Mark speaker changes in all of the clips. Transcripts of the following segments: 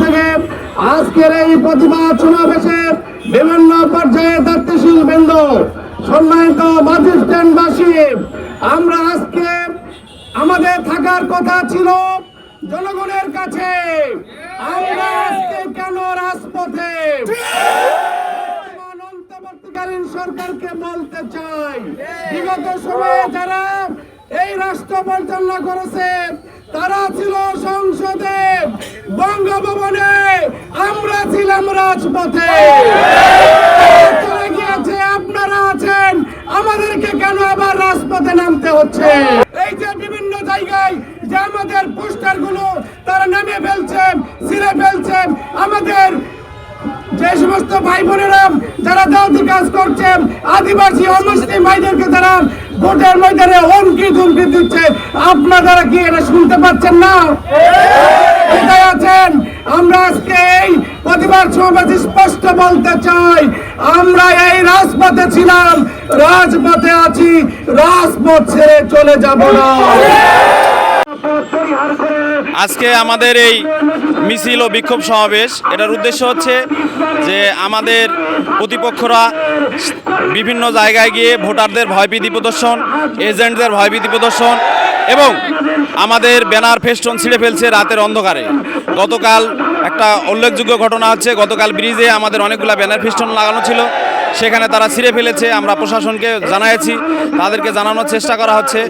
Speaker 1: থেকে আজকের এই প্রতিবাদ সমাবেশে বিভিন্ন পর্যায়ে দায়িত্বশীল বৃন্দ, সম্মানিত বাস স্ট্যান্ডবাসী, আমরা আজকে আমাদের থাকার কথা ছিল জনগণের কাছে। আমরা আজকে কেন রাজপথে? অন্তর্বর্তীকালীন সরকারকে বলতে চাই, বিগত সময়ে যারা এই রাষ্ট্র পরিচালনা করেছে তারা ছিল সংসদে, বঙ্গভবনে, আমরা ছিলাম রাজপথে। চলে গিয়েছে, আপনারা আছেন, আমাদেরকে কেন আবার রাজপথে নামতে হচ্ছে? এই যে বিভিন্ন জায়গায় যে আমাদের পোস্টার গুলো তারা নামে ফেলছেন, ছিঁড়ে ফেলছেন, আমাদের যে সমস্ত ভাই বোনেরা যারা দাওয়াতি কাজ করছেন, আদিবাসী অমুসলিম ভাইদেরকে তারা ভোটের ময়দানে হুমকি ধুমকি দিচ্ছে, আপনারা কি এটা শুনতে পাচ্ছেন না? কোথায় আছেন? আমরা আজকে এই প্রতিবাদ সমাবেশে স্পষ্ট বলতে চাই, আমরা এই রাজপথে ছিলাম, রাজপথে আছি, রাজপথ ছেড়ে চলে যাব না।
Speaker 2: আজকে আমাদের এই মিছিল ও বিক্ষোভ সমাবেশ, এটার উদ্দেশ্য হচ্ছে যে আমাদের প্রতিপক্ষরা বিভিন্ন জায়গায় গিয়ে ভোটারদের ভয়ভীতি প্রদর্শন, এজেন্টদের ভয়ভীতি প্রদর্শন এবং আমাদের ব্যানার ফেস্টন ছিঁড়ে ফেলছে রাতের অন্ধকারে। গতকাল একটা উল্লেখযোগ্য ঘটনা হচ্ছে, গতকাল ব্রিজে আমাদের অনেকগুলো ব্যানার ফেস্টন লাগানো ছিল, সেখানে তারা ছিঁড়ে ফেলেছে। আমরা প্রশাসনকে জানিয়েছি, তাদেরকে জানানোর চেষ্টা করা হচ্ছে।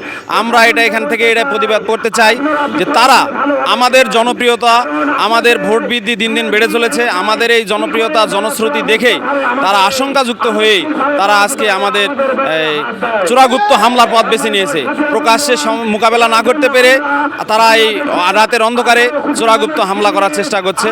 Speaker 2: আমরা এখান থেকে প্রতিবাদ করতে চাই যে তারা আমাদের জনপ্রিয়তা, আমাদের ভোট বৃদ্ধি দিন দিন বেড়ে চলেছে, আমাদের এই জনপ্রিয়তা জনশ্রুতি দেখেই তারা আশঙ্কাযুক্ত হয়েই তারা আজকে আমাদের চোরাগুপ্ত হামলার পথ বেছে নিয়েছে। প্রকাশ্যে মোকাবেলা না করতে পেরে তারা এই রাতের অন্ধকারে চোরাগুপ্ত হামলা করার চেষ্টা করছে।